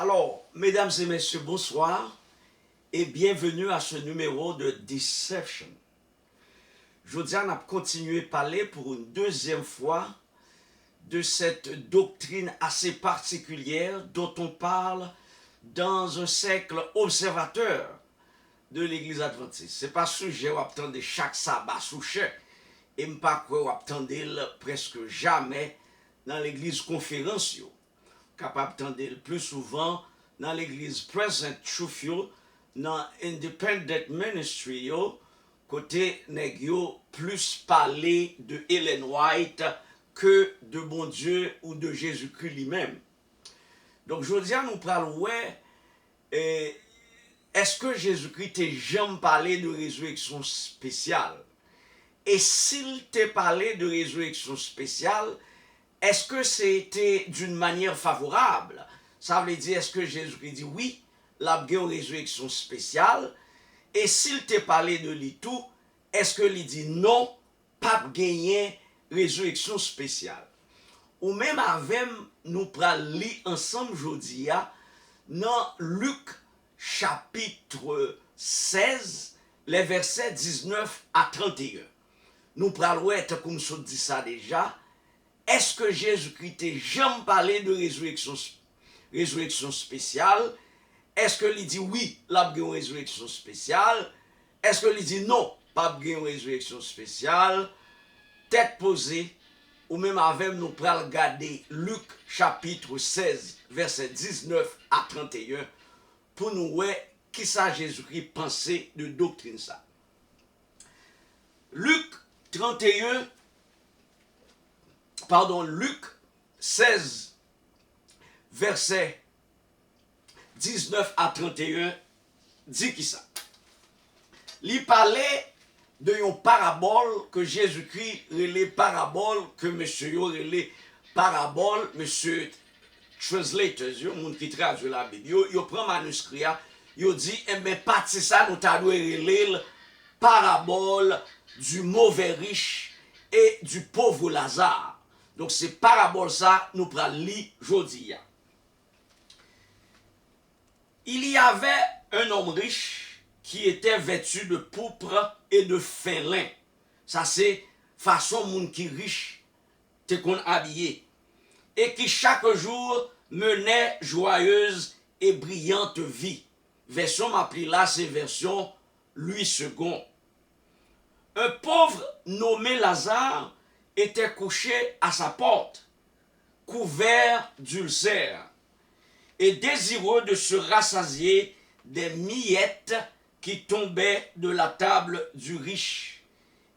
Alors, mesdames et messieurs, bonsoir et bienvenue à ce numéro de Deception. Je vous dis, on a continué à parler pour une deuxième fois de cette doctrine assez particulière dont on parle dans un cercle observateur de l'Église adventiste. Ce n'est pas sujet où attendre chaque sabbat souchet et pas quoi où attendre presque jamais dans l'Église conférence. Capable d'attendre le plus souvent dans l'Église Present Truth dans Independent Ministry côté nèg yo plus parler de Ellen White que de bon Dieu ou de Jésus-Christ lui-même. Donc je dis à nous parler est-ce que Jésus-Christ t'a jamais parlé de résurrection spéciale? Et s'il t'a parlé de résurrection spéciale, est-ce que c'était d'une manière favorable? Ça veut dire, est-ce que Jésus-Christ dit oui, la résurrection spéciale? Et s'il t'a parlé de lui tout, est-ce que il dit non, pas gagner résurrection spéciale? Ou même avec nous prenons lire ensemble aujourd'hui dans Luc chapitre 16, les versets 19 à 31. Nous prenons comme je dis ça déjà. Est-ce que Jésus-Christ t'a jamais parlé de résurrection spéciale? Est-ce qu'il dit oui, la résurrection spéciale? Est-ce qu'il dit non, pas de résurrection spéciale? Tête posée, ou même avec nous pour regarder Luc chapitre 16, verset 19 à 31, pour nous voir qui ça Jésus-Christ pensait de doctrine ça. Luc 16, verset 19 à 31, dit qui ça? Il parlait de une parabole que Jésus-Christ relait parabole, que monsieur yo relait parabole, monsieur translators, yo, moun qui traduit la Bible, yo prend manuscrit, yo dit, eh bien, parti ça, nous t'a relé parabole du mauvais riche et du pauvre Lazare. Donc, c'est parabole ça, nous prenons lire aujourd'hui. Il y avait un homme riche qui était vêtu de pourpre et de fin lin. Ça, c'est façon moun qui riche, te qu'on habillé. Et qui chaque jour menait joyeuse et brillante vie. Version m'appelait là, c'est version Louis II. Un pauvre nommé Lazare était couché à sa porte, couvert d'ulcères, et désireux de se rassasier des miettes qui tombaient de la table du riche.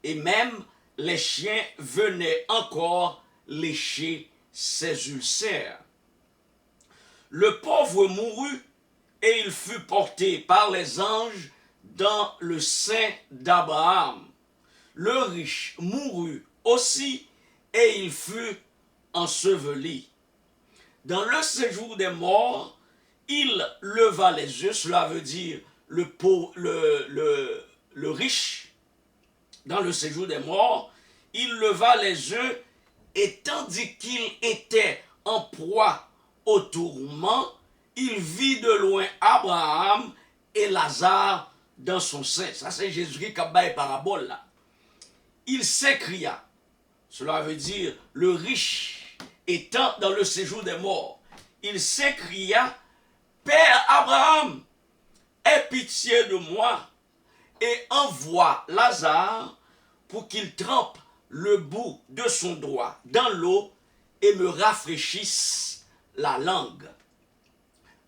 Et même les chiens venaient encore lécher ses ulcères. Le pauvre mourut et il fut porté par les anges dans le sein d'Abraham. Le riche mourut aussi et il fut enseveli. Dans le séjour des morts, il leva les yeux, cela veut dire le riche, dans le séjour des morts, il leva les yeux et tandis qu'il était en proie au tourment, il vit de loin Abraham et Lazare dans son sein. Ça c'est Jésus-Christ qui a baillé parabole là. Il s'écria, cela veut dire le riche étant dans le séjour des morts, il s'écria, Père Abraham, aie pitié de moi et envoie Lazare pour qu'il trempe le bout de son doigt dans l'eau et me rafraîchisse la langue.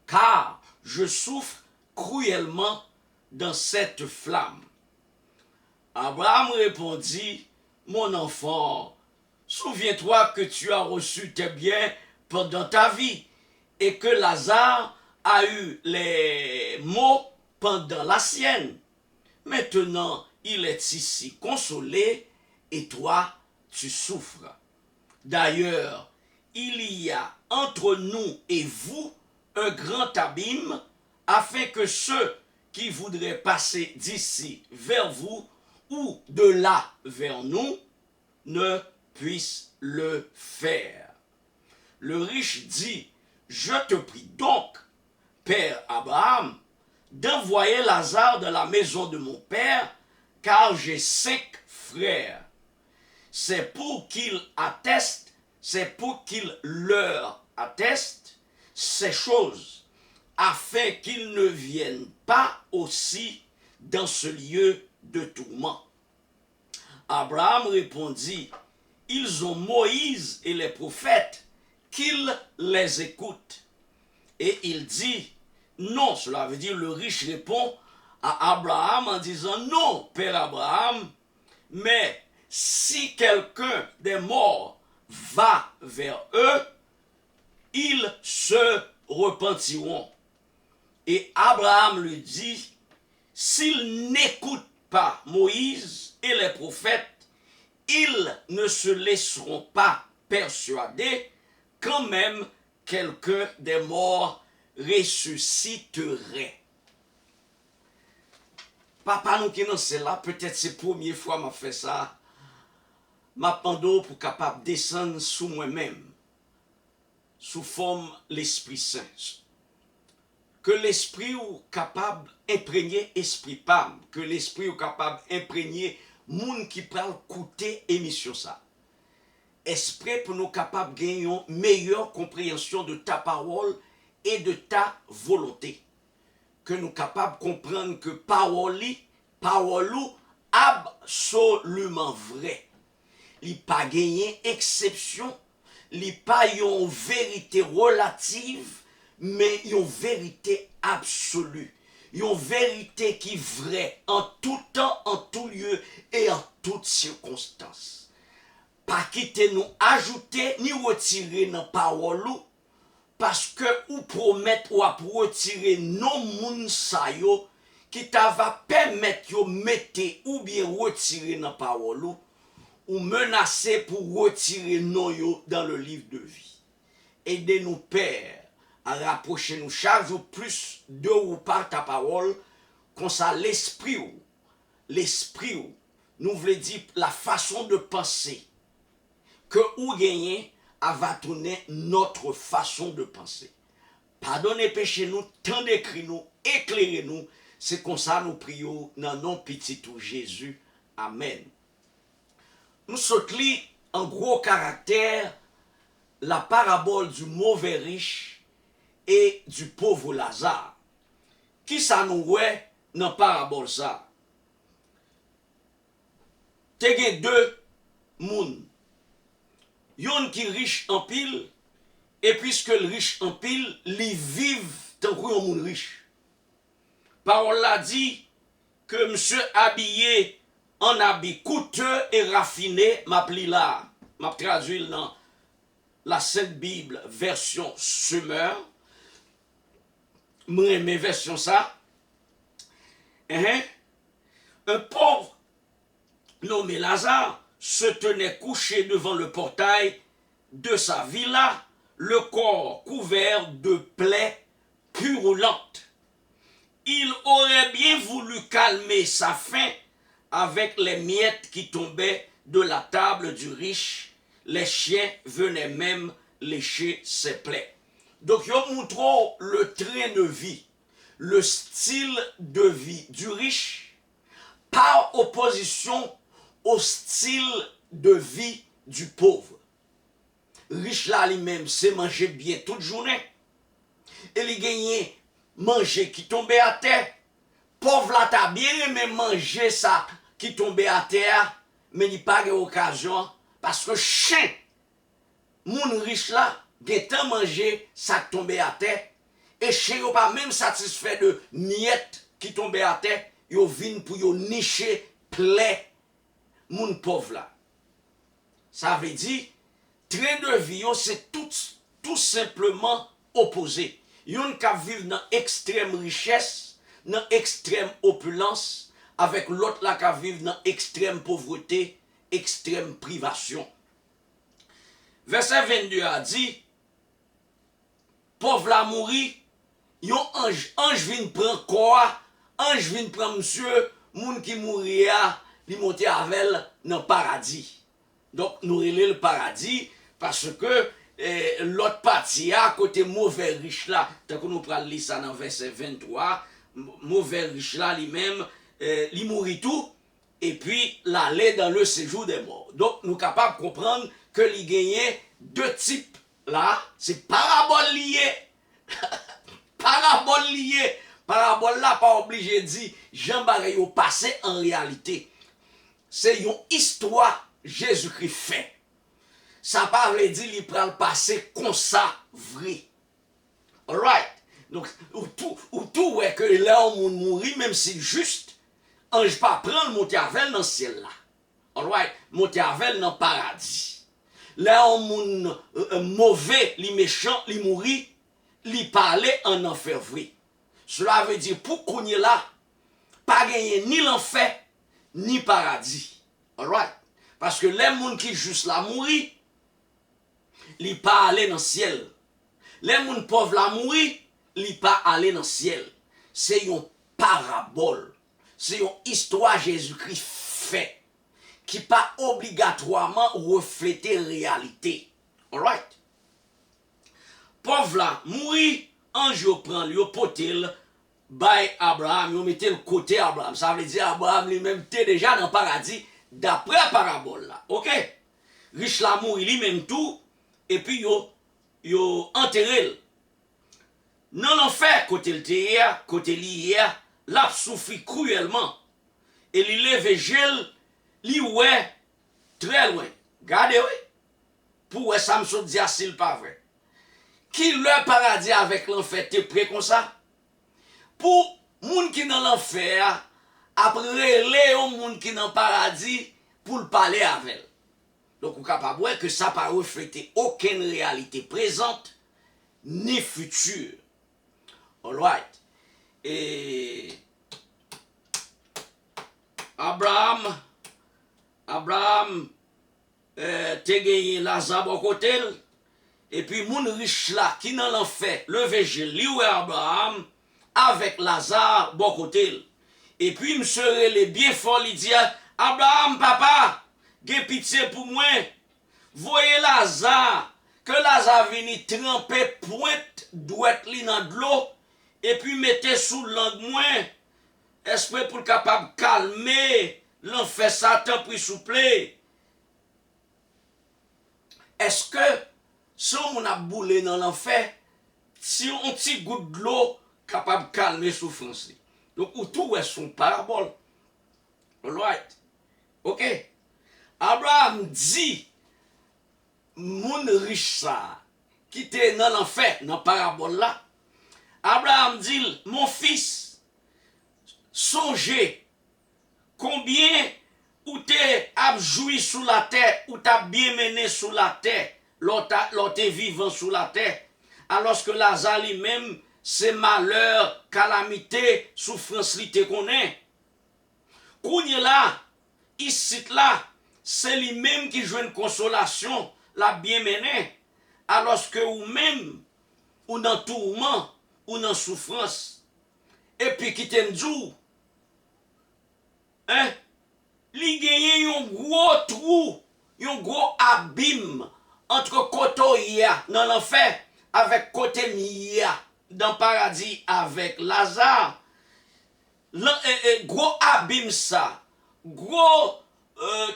Car je souffre cruellement dans cette flamme. Abraham répondit, mon enfant, souviens-toi que tu as reçu tes biens pendant ta vie et que Lazare a eu les maux pendant la sienne. Maintenant, il est ici consolé et toi, tu souffres. D'ailleurs, il y a entre nous et vous un grand abîme afin que ceux qui voudraient passer d'ici vers vous ou de là vers nous ne puissent le faire. Le riche dit, je te prie donc, père Abraham, d'envoyer Lazare de la maison de mon père, car j'ai 5 frères. C'est pour qu'il atteste, c'est pour qu'il leur atteste ces choses, afin qu'ils ne viennent pas aussi dans ce lieu de tourment. Abraham répondit, ils ont Moïse et les prophètes, qu'ils les écoutent. Et il dit, non, cela veut dire le riche répond à Abraham en disant, non, père Abraham, mais si quelqu'un des morts va vers eux, ils se repentiront. Et Abraham lui dit, s'ils n'écoutent pas Moïse et les prophètes, ils ne se laisseront pas persuader quand même quelqu'un des morts ressusciterait. Papa nous qui non c'est là, peut-être c'est la première fois que je fais ça, m'a pando pour capable descendre sous moi-même, sous forme l'Esprit Saint. Que l'Esprit ou capable imprégner esprit pam, que l'Esprit ou capable imprégner moun qui parle écouter émission ça. Esprit pour nous capables de gagner une meilleure compréhension de ta parole et de ta volonté. Que nous capables de comprendre que parole absolument vrai. Il n'y a pas gagné exception, il n'y a pas une vérité relative, mais une vérité absolue. Une vérité qui est vraie en tout temps, en tout lieu et en toutes circonstances. Pas quitter nous ajouter ni retirer dans parole parce que ou promettre ou à retirer non moun sa yo qui ta va permettre yo mettre ou bien retirer dans parole ou menacer pour retirer non yo dans le livre de vie. Aidez-nous Père à rapprocher nous chaque jour plus de ou par ta parole comme ça l'esprit nous voulons dire la façon de penser que ou gagner va tourner notre façon de penser. Pardonnez péché nous, tant écrit nous, éclairez nous. C'est comme ça nous prions dans le nom petit tout Jésus. Amen. Nous sautons en gros caractère la parabole du mauvais riche et du pauvre Lazare. Qui ça nous ouais dans la parabole ça? T'es deux moun. Yon qui riche en pile, et puisque le riche en pile, li vive tant que yon moun riche. Parole l'a dit que monsieur habillé en habit coûteux et raffiné, m'appli là, m'a traduit dans la Sainte Bible version Summer, mes version ça. Un pauvre nommé Lazare se tenait couché devant le portail de sa villa, le corps couvert de plaies purulentes. Il aurait bien voulu calmer sa faim avec les miettes qui tombaient de la table du riche. Les chiens venaient même lécher ses plaies. Donc, il montre le train de vie, le style de vie du riche par opposition au style de vie du pauvre. Riche là lui-même, c'est manger bien toute journée. Et il gagne manger qui tombait à terre. Pauvre là, t'as bien aimé manger ça qui tombait à terre, mais il pas d'occasion parce que chien, moun riche là, gagne manger ça qui tombait à terre. Et chien n'est pas même satisfait de miettes qui tombait à terre, yo vinn pour yo nicher plaie moun pauvre là. Ça veut dire, train de vie, c'est tout simplement opposé. Yon ka vivre dans extrême richesse, dans extrême opulence, avec l'autre là ka vivre dans extrême pauvreté, extrême privation. Verset 22 a dit, pauvre la mouri, yon ange vient prendre quoi, ange vient prendre monsieur, moun qui mouria, li monter avec dans le paradis. Donc nous relève le paradis parce que l'autre partie à côté mauvais riche là, tant que nous prenons lire ça dans verset 23, mauvais riche là lui-même, il mourit tout, et puis l'aller dans le séjour des morts. Donc nous sommes capables de comprendre que il gagnait deux types là, c'est parabole liée. Parabole liée. Parabole là, pas obligé de dire Jean Barré au passé en réalité. C'est une histoire Jésus-Christ fait. Ça pas veut dire qu'il prend le passé comme ça, vrai. Alright. Donc, ou tout ouais que là on mourit, même si juste, ange pas prendre monter avec dans le ciel là. Alright. Monter avec dans le paradis. Là on mauvais, les méchants, les mourir, les parler en enfer vrai. Cela veut dire pour qu'on y est là, pas gagner ni l'enfer, ni paradis. Alright? Parce que les gens qui juste là mourir, ils pas aller dans le ciel. Les gens pauvres là mourir, ils pas aller dans le ciel. C'est une parabole. C'est une histoire Jésus-Christ fait qui pas obligatoirement refléter la réalité. Alright? Pauvre là mourir, ange prend le potel by Abraham, yo mette le côté Abraham. Ça veut dire Abraham lui-même était déjà dans le paradis d'après la parabole là. OK? Riche l'amour lui-même tout et puis yo enterré. Non l'enfer côté le hier, côté l'hier, l'a souffri cruellement. Et il lève gel, li ouais très loin. Regardez oui. Pour ça me saute dire s'il pas vrai. Qui le paradis avec l'enfer t'es prêt comme ça? Pour moun qui dans l'enfer, après les moun qui dans le paradis pour le parler avec elle. Donc, on est capable de voir que ça n'a pas reflété aucune réalité présente ni future. Alright. Et Abraham, te gagné Lazare au côté. Et puis, moun riche là, qui dans l'enfer, le végé, lui ou Abraham, avec Lazare, bon côté. Et puis, monsieur les bien fort, il dit, Abraham, papa, j'ai pitié pour moi. Voyez Lazare, que Lazare vini tremper pointe douette li dans de l'eau, et puis mettez sous langue moi, esprit pour capable calmer l'enfer Satan pour souffler. Est-ce que si on a boulé dans l'enfer, si on petit goutte de l'eau capable de calmer souffrance. Donc ou tout est son parabole. Alright. OK. Abraham dit moun riche ça qui était dans l'enfer dans parabole là. Abraham dit mon fils songez combien ou t'es abjoui sous la terre ou t'as bien mené sous la terre l'autre vivant sous la terre alors que Lazare lui-même c'est malheur, calamité, souffrance li te connaît. Kounye là, ici là, c'est lui-même qui joue une consolation, la bien menée, alors que ou même, ou dans tourment, ou dans souffrance. Et puis qui t'aime dit, hein, li gagne un gros trou, un gros abîme entre côté dans l'enfer avec côté mia dans le paradis avec Lazare. Gros abîme ça, gros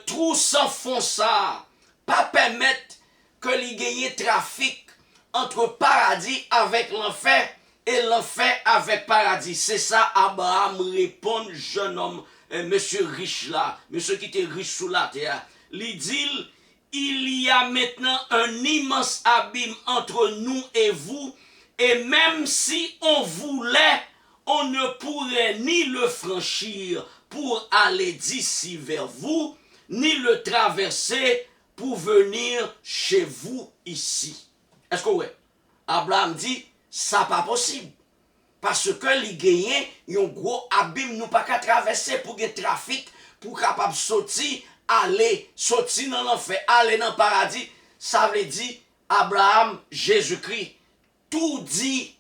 trou sans fond ça, pas permettre que les gagne trafic entre paradis avec l'enfer et l'enfer avec paradis. C'est ça Abraham répond, jeune homme, monsieur riche là, monsieur qui était riche sous la terre. Il dit, il y a maintenant un immense abîme entre nous et vous, et même si on voulait, on ne pourrait ni le franchir pour aller d'ici vers vous, ni le traverser pour venir chez vous ici. Est-ce que oui? Abraham dit, ça pas possible. Parce que les gagnants, ils ont un gros abîme, nous pas qu'à traverser pour le trafic, pour capable sortir, aller, sortir dans l'enfer, aller dans le paradis. Ça veut dire, Abraham, Jésus-Christ, tout dit,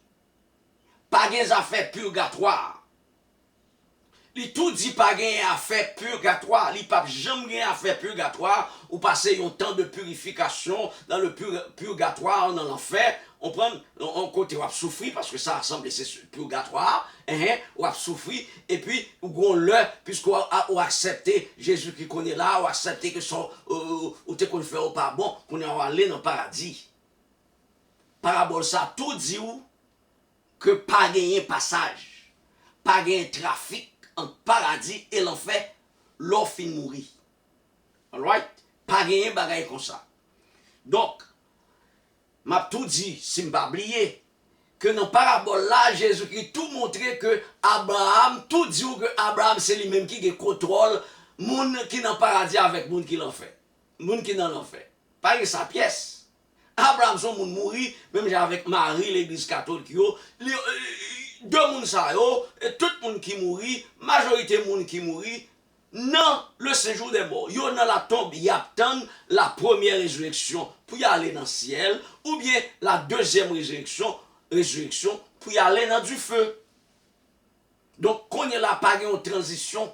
pas des affaires purgatoires. Il tout dit pas gagner à faire purgatoire, il pas jamais gagner à faire purgatoire ou passer un temps de purification dans le purgatoire dans l'enfer. On prend on côté on souffrir parce que ça ressemble c'est purgatoire, on a souffrir et puis on le puisqu'on a accepté Jésus qui connaît là, on a accepté que son ou te qu'on fait au pas bon, qu'on est allé dans le paradis. Parabole ça tout dit où que pas gagner passage, pas gagner trafic entre paradis et l'enfer, l'on fin mourir. Alright? Pas gagner bagaille comme ça. Donc, m'a tout dit, si m'a oublié, que dans parabole là, Jésus-Christ tout montré que Abraham, tout dit que Abraham c'est lui-même qui contrôle moun qui dans paradis avec moun qui l'enfer. Moun qui dans l'enfer. Pas sa pièce. Abraham son moun mourir, même avec Marie, l'église catholique, deux moun sa yo, et tout moun qui mourit, majorité moun qui mourit, non le séjour des morts. Yo dans la tombe, y attend la première résurrection pour y aller dans le ciel, ou bien la deuxième résurrection pour y aller dans du feu. Donc, qu'on y a pas une transition,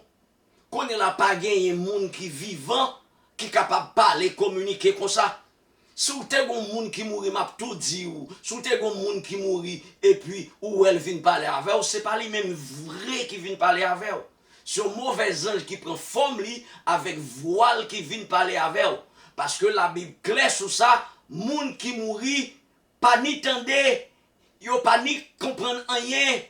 qu'on y a pas un monde qui vivant, qui est capable de parler, communiquer comme ça. Si vous avez un monde qui mourit, m'a tout dit ou si vous avez un monde qui mourit et puis où elle vient parler avec vous, c'est pas les mêmes vrais qui viennent parler avec vous. C'est un mauvais ange qui prend forme avec voile qui vient parler avec vous. Parce que la Bible claire sur ça, monde qui mourit, pas ni tendre, yo pas ni comprendre rien,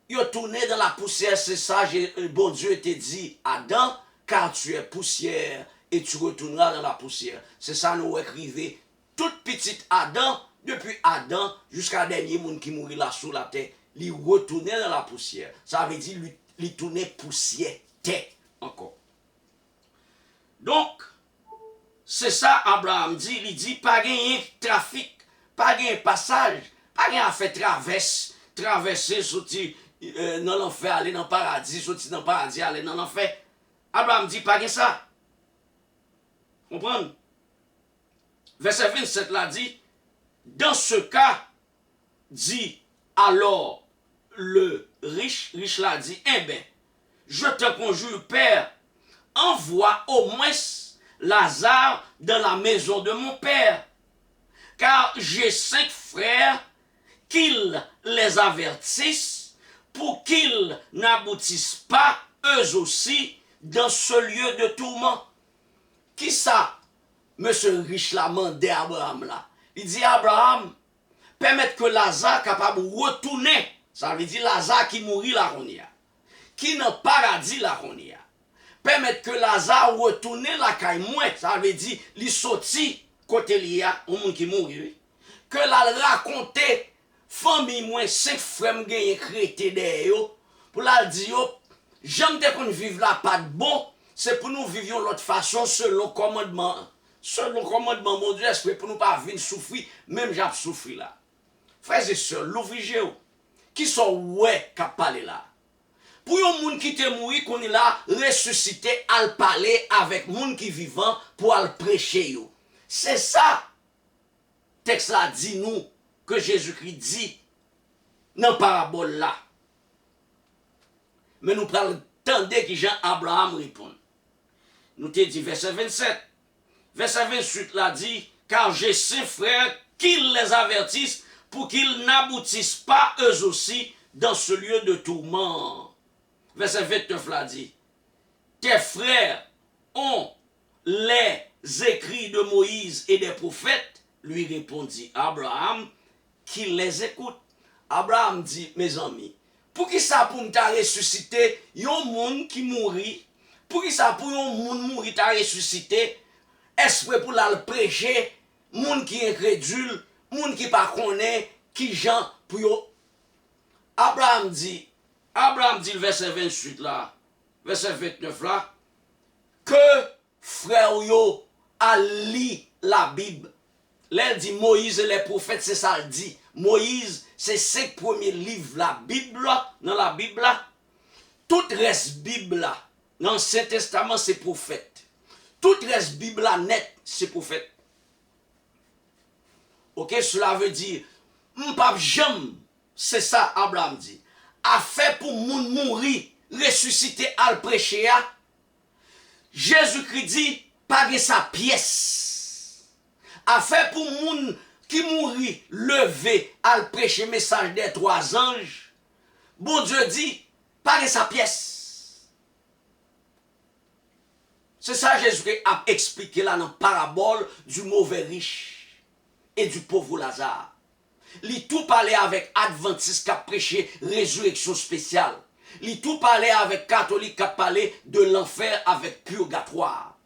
yo tourné dans la poussière, c'est ça, bon Dieu te dit, Adam, car tu es poussière et tu retourneras dans la poussière. C'est ça nous écrivons. Toute petite Adam, depuis Adam jusqu'à dernier monde qui mourit là sous la terre, il retournait dans la poussière. Ça veut dire il tournait poussière, terre encore. Donc, c'est ça Abraham dit, il dit pas gagner trafic, pas gagner passage, pas gagner à faire traverser, sortir dans l'enfer, aller dans le paradis, sortir dans le paradis, aller dans l'enfer. Abraham dit pas gagner ça. Comprenez? Verset 27 là dit, dans ce cas, dit alors le riche là dit, eh bien, je te conjure, Père, envoie au moins Lazare dans la maison de mon père, car j'ai 5 frères, qu'ils les avertissent pour qu'ils n'aboutissent pas eux aussi dans ce lieu de tourment. Qui ça? Monsieur riche là, mandé Abraham là. Il dit Abraham, permettre que Lazare capable de retourner. Ça veut dire Lazare qui mourit là qu'on y a. Qui dans le paradis là qu'on y a. Permettre que Lazare retourne la caille moins. Ça veut dire il sorti côté li a, au monde qui mourit. Que la raconter famille moins 5 frères gagné crété derrière pour la dire j'aime dès qu'on vive là pas de bon, c'est pour nous vivions l'autre façon selon commandement. Selon commandement, mon Dieu, c'est pour nous pas venir souffrir, même j'ai souffert là. Frères et sœurs, l'ouvrier, qui sont ouais qui parlent là. Pour un monde qui te mourir, qu'on est là, ressuscité, à parler avec monde qui vivant pour le prêcher. C'est ça. Le texte là dit nous, que Jésus-Christ dit dans la parabole là. Mais nous prenons le temps que Jean-Abraham répond. Nous te dit verset 27. Verset 28 là dit, car j'ai 5 frères qu'ils les avertissent pour qu'ils n'aboutissent pas eux aussi dans ce lieu de tourment. Verset 29 là dit, tes frères ont les écrits de Moïse et des prophètes, lui répondit Abraham, qu'il les écoute. Abraham dit, mes amis, pour qui ça pour me ressusciter, yon monde qui mourit, pour qui ça pour yon monde mourir t'a ressuscité, esprit pour la prêcher, monde qui est incrédule, monde qui pas connaît, qui gens pour yo. Abraham dit le verset 28 là, verset 29 là, que frère yo a li la Bible. Là dit Moïse et les prophètes, c'est ça le dit. Moïse, c'est 5 premiers livres la Bible, dans la Bible là. Tout reste Bible là, dans l'Ancien Testament c'est prophète. Tout reste Bible là net, c'est prophète. Ok, cela veut dire, m'pap jam, c'est ça Abraham dit. A fait pour moun mourir, ressuscité à le prêcher, Jésus-Christ dit, pas de sa pièce. A fait pour moun qui mourit, levé, à le prêcher message des 3 anges. Bon Dieu dit, pas de sa pièce. C'est ça Jésus-Christ a expliqué là dans la parabole du mauvais riche et du pauvre Lazare. Il tout parlé avec Adventiste qui a prêché résurrection spéciale. Il tout parlé avec catholique qui a parlé de l'enfer avec purgatoire.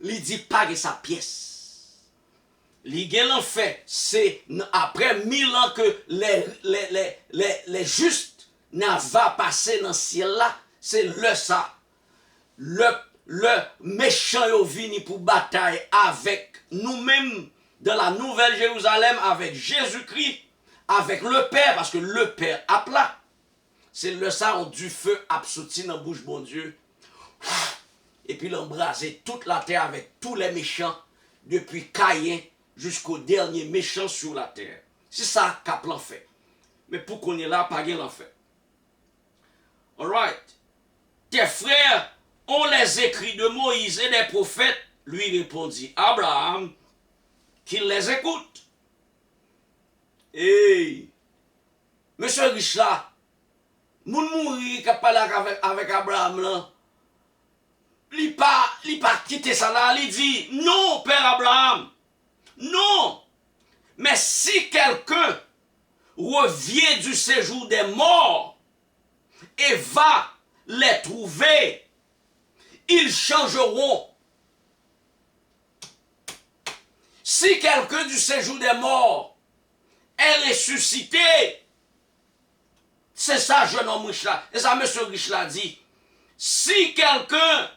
Il dit pas de sa pièce. Il dit l'enfer, c'est après 1000 ans que les justes n'ont pas passé dans le ciel là. C'est le ça. Le méchant est venu pour bataille avec nous-mêmes dans la Nouvelle Jérusalem, avec Jésus-Christ, avec le Père, parce que le Père a plat. C'est le sang du feu absouti dans la bouche bon Dieu. Et puis l'embraser toute la terre avec tous les méchants, depuis Caïn jusqu'au dernier méchant sur la terre. C'est ça qu'a plan fait. Mais pour qu'on est là, pas de l'enfer. Alright. Tes frères ont les écrits de Moïse et des prophètes, lui répondit Abraham, qu'il les écoute. Hey, monsieur Richard, moun mouri qui a parlé avec Abraham là, il pas quitté ça là, il dit non, Père Abraham, non. Mais si quelqu'un revient du séjour des morts et va les trouver, ils changeront. Si quelqu'un du séjour des morts est ressuscité, c'est ça, jeune homme riche là. Et ça, monsieur riche là dit. Si quelqu'un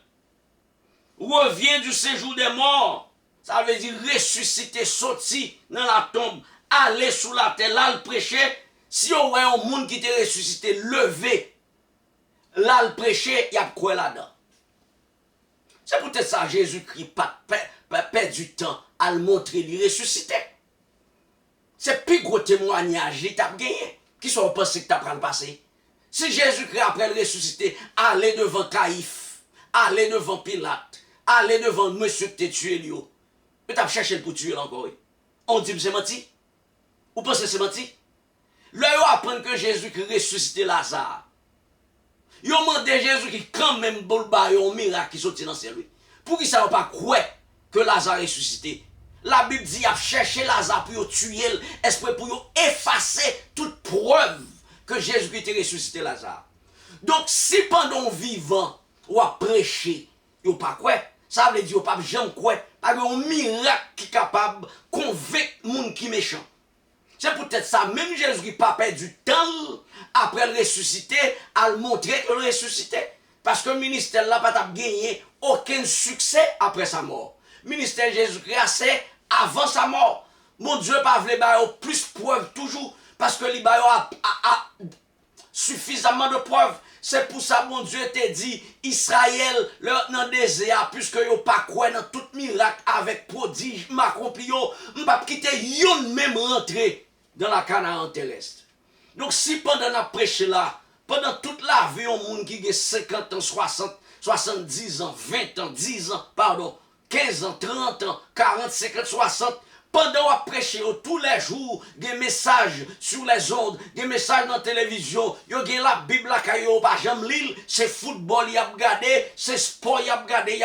revient du séjour des morts, ça veut dire ressusciter, sortir dans la tombe, aller sous la terre, là le prêcher. Si on voit un monde qui était ressuscité, levé, là le prêcher, il y a quoi là-dedans? C'est peut-être ça, Jésus-Christ perd du temps à le montrer, lui ressusciter. C'est plus gros témoignage qu'il t'a gagné. Qui sont pensés que tu as le passé? Si Jésus-Christ, après le ressuscité, allait devant Caïphe, allait devant Pilate, allait devant monsieur qui t'a tué, lui, tu as cherché pour tuer encore. On dit que c'est menti? Ou pensez que c'est menti? Là, ils apprennent que Jésus-Christ ressuscité Lazare. Ils ont demandé à Jésus-Christ quand même pour un miracle qui sortit dans le ciel. Pour qu'ils ne savent pas quoi que Lazare est ressuscité. La Bible dit qu'il a cherché Lazare pour tuer, esprit pour effacer toute preuve que Jésus-Christ est ressuscité Lazare. Donc, si pendant vivant, ou a prêché, ou pas quoi, ça veut dire ou pas jamais quoi, parce qu'il y a un miracle qui est capable de convaincre les gens qui sont méchants. C'est peut-être ça, même Jésus qui pas perdu du temps après le ressuscité, à le montrer que le ressuscité. Parce que le ministère là pas gagné aucun succès après sa mort. Le ministère Jésus-Christ c'est avant sa mort. Mon Dieu pas voulu plus preuves toujours parce que il a suffisamment de preuves. C'est pour ça mon Dieu t'a dit Israël dans le désert puisque yo pas croire dans tout miracle avec prodige m'accompli yo m'pas quitter yon même rentrer dans la Canaan terrestre. Donc si pendant la prêche là, pendant toute la vie on monde qui a 50 ans, 60, 70 ans, 20 ans, 10 ans, pardon, 15 ans, 30 ans, 40, 50, 60, pendant qu'on prêche tous les jours, des messages sur les ondes, des messages dans la télévision, il y a la Bible là qui n'a pas jamais lu, c'est football, il y a regardé, c'est sport, il y a regardé, il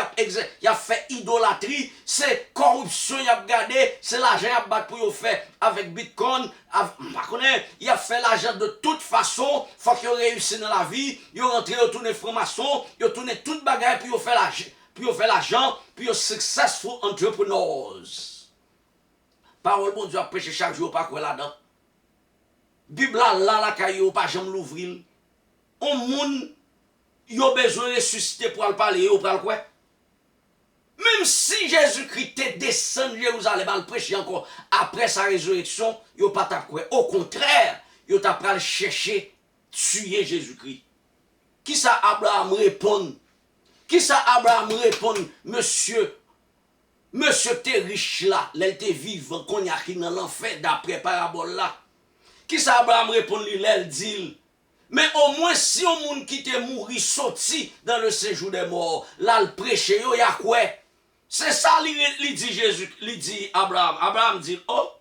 y a fait idolâtrie, c'est corruption, il y a regardé, c'est l'argent qu'il a pour faire avec Bitcoin, il a fait l'argent de toute façon, il faut qu'il réussisse dans la vie, il a rentré, il a tourné franc-maçon, il a tourné toute bagaille pour faire l'argent. Puis on fait l'argent, puis on successful entrepreneurs. Parole bon Dieu a prêché chaque jour, pas quoi là-dedans. Bible là, la caillou, pas jamais l'ouvrir. On moun, il a besoin de ressusciter pour aller parler, ou pour quoi. Même si Jésus-Christ est descendu de Jérusalem, il prêcher encore après sa résurrection, il n'a pas quoi. Au contraire, il a pas chercher, tuer Jésus-Christ. Qui ça Abraham répond? Qui ça Abraham répond, monsieur t'es riche là, l'elle t'es vivant, qu'on y a qui dans l'enfer d'après parabole là. Qui ça Abraham répond, l'elle dit, Mais au moins, si on monde qui te mourir sorti dans le séjour des morts, là, le prêcher, il y a quoi? C'est ça, il dit Jésus, il dit Abraham. Abraham dit, oh,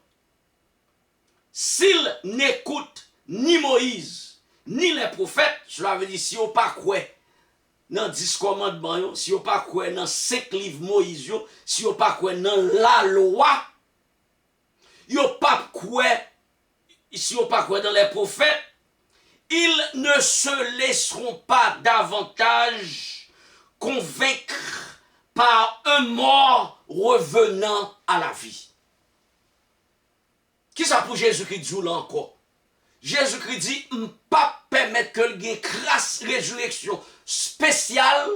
s'il n'écoute ni Moïse, ni les prophètes, cela veut dire, si on pas quoi dans 10 commandements, si on pas quoi dans 5 livres Moïse, si on pas quoi dans la loi, si on pas quoi dans les prophètes, ils ne se laisseront pas davantage convaincre par un mort revenant à la vie. Qui ça pour Jésus-Christ dit là encore? Jésus-Christ dit, ne pas permettre que il y ait une crasse résurrection spéciale.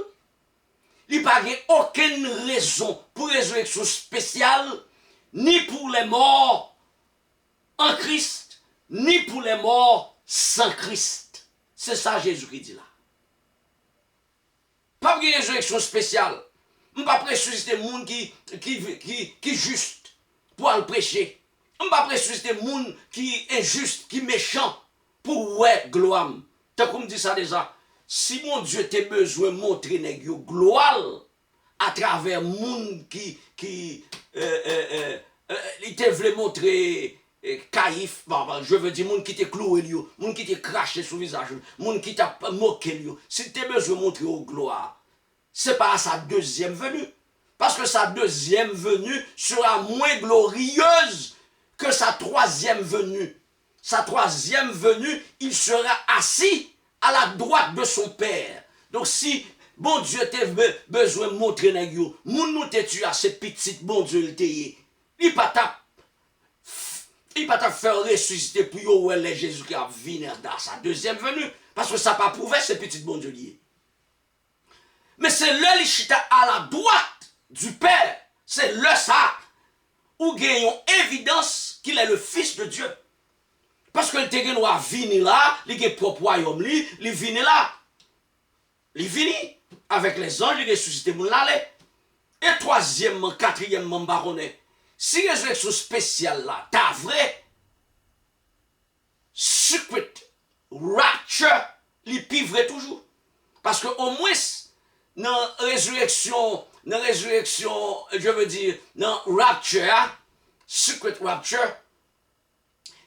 Il n'y a pas aucune raison pour résurrection spéciale, ni pour les morts en Christ, ni pour les morts sans Christ. C'est ça Jésus-Christ dit là. Pas de résurrection spéciale. Je ne vais pas ressusciter les gens qui juste pour le prêcher. Je ne vais pas ressusciter les gens qui est juste, qui méchant pour ouais gloire. Tant qu'on me dit ça déjà, si mon Dieu t'a besoin de montrer une gloire à travers les gens qui il te voulait montrer Caïphe, je veux dire, moun qui te cloué, moun qui te craché sur le visage, moun qui t'a moqué, si tu as besoin de montrer aux gloire, c'est pas à sa deuxième venue. Parce que sa deuxième venue sera moins glorieuse que sa troisième venue. Sa troisième venue, il sera assis à la droite de son Père. Donc si bon Dieu t'a besoin de montrer les gens, moun nous te tué à ces petites, bon Dieu le t'ayé. Il pas ta faire ressusciter pour yo les Jésus qui a venir dans sa deuxième venue parce que ça pas prouvé ces petites bon Dieu lié. Mais c'est le lichita à la droite du Père, c'est le ça où gagnons évidence qu'il est le fils de Dieu. Parce que le terrain doit venir là, il est propre royaume il vient là. Il vient avec les anges, il ressuscité mon l'aller. Et troisièmement, quatrièmement baronnet. Si résurrection spéciale là, t'as vrai, secret, rapture, il pivrait toujours. Parce que au moins, dans résurrection, je veux dire, dans rapture, secret rapture,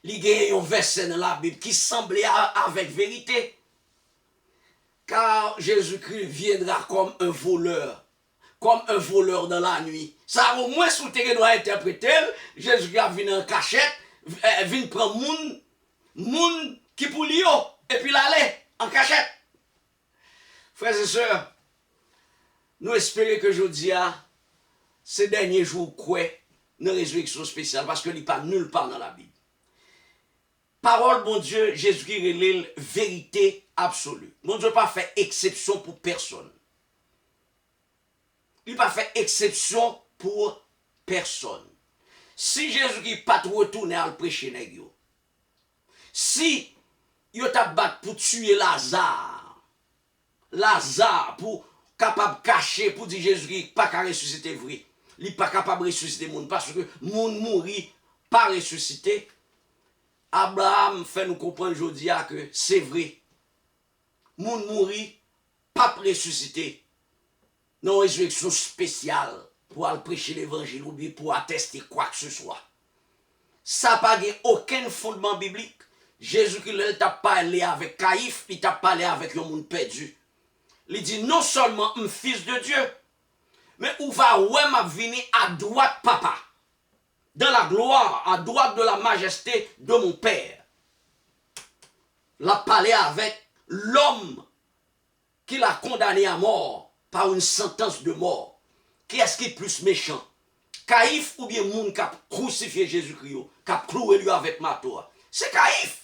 il y a un verset dans la Bible qui semblait avec vérité. Car Jésus-Christ viendra comme un voleur dans la nuit. Ça au moins sous le terrain doit interpréter, Jésus-Christ vient en cachette, vient prendre moun qui pour lui et puis l'aller en cachette. Frères et sœurs, nous espérons que je dis ces derniers jours quoi une résurrection spéciale parce que il n'y a pas nulle part dans la Bible. Parole, bon Dieu, Jésus-Christ révèle vérité absolue. Mon Dieu n'a pas fait exception pour personne. Il n'a pas fait exception pour personne. Si Jésus-Christ n'a pas retourné à le prêcher, si il t'a battu pour tuer Lazare pour capable de cacher, pour dire Jésus-Christ pas qu'à ressusciter vrai, il n'est pas capable de ressusciter le monde parce que le monde mourit pas ressuscité. Abraham fait nous comprendre aujourd'hui que c'est vrai. Le monde mourit pas ressuscité. Non, résurrection spéciale pour aller prêcher l'évangile ou bien pour attester quoi que ce soit. Ça n'a pas aucun fondement biblique. Jésus-Christ t'a parlé avec Caïphe, il t'a parlé avec le monde perdu. Il dit non seulement un fils de Dieu, mais où va venir à droite papa, dans la gloire, à droite de la majesté de mon Père. L'a parlé avec l'homme qui l'a condamné à mort par une sentence de mort. Qui est-ce qui est plus méchant? Caïphe ou bien moun qui a crucifié Jésus-Christ, qui a cloué lui avec marteau? C'est Caïphe.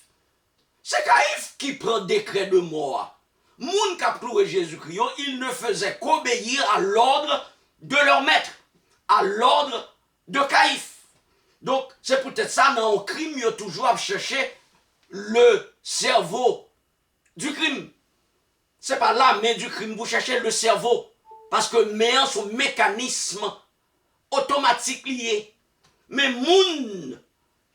C'est Caïphe qui prend décret de mort. Moun qui a cloué Jésus-Christ, il ne faisait qu'obéir à l'ordre de leur maître, à l'ordre de Caïphe. Donc, c'est peut-être ça, dans le crime, il y a toujours à chercher le cerveau du crime. Ce n'est pas la main du crime, vous cherchez le cerveau. Parce que main, son mécanisme automatique lié. Mais moun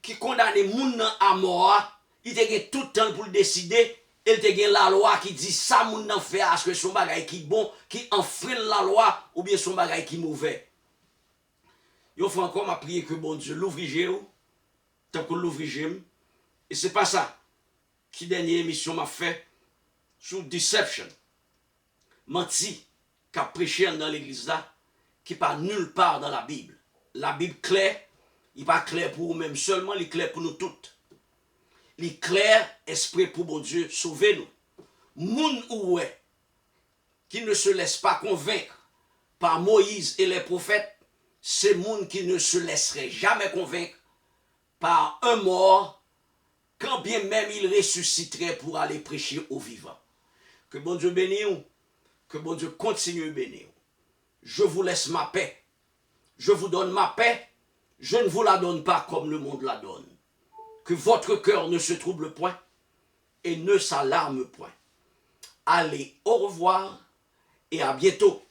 qui condamne moun à mort, il a tout le temps pour le décider Elle te gen la loi qui dit ça moun nan fait est-ce que son bagay qui bon, qui enfreint la loi ou bien son bagay qui mauvais. Yo faut encore m'a prier que bon Dieu l'ouvrir tant que l'ouvrir et c'est pas ça qui dernière émission m'a fait sur deception. Menti qu'a prêché dans l'église là qui pas nulle part dans la Bible. La Bible claire, il pas clair pour vous-même seulement, il est clair pour nous toutes. Il est clair, esprit pour bon Dieu, sauvez-nous. Moun oué, qui ne se laisse pas convaincre par Moïse et les prophètes, c'est moun qui ne se laisserait jamais convaincre par un mort, quand bien même il ressusciterait pour aller prêcher aux vivants. Que bon Dieu bénisse, que bon Dieu continue de bénir. Je vous laisse ma paix. Je vous donne ma paix. Je ne vous la donne pas comme le monde la donne. Que votre cœur ne se trouble point et ne s'alarme point. Allez, au revoir et à bientôt.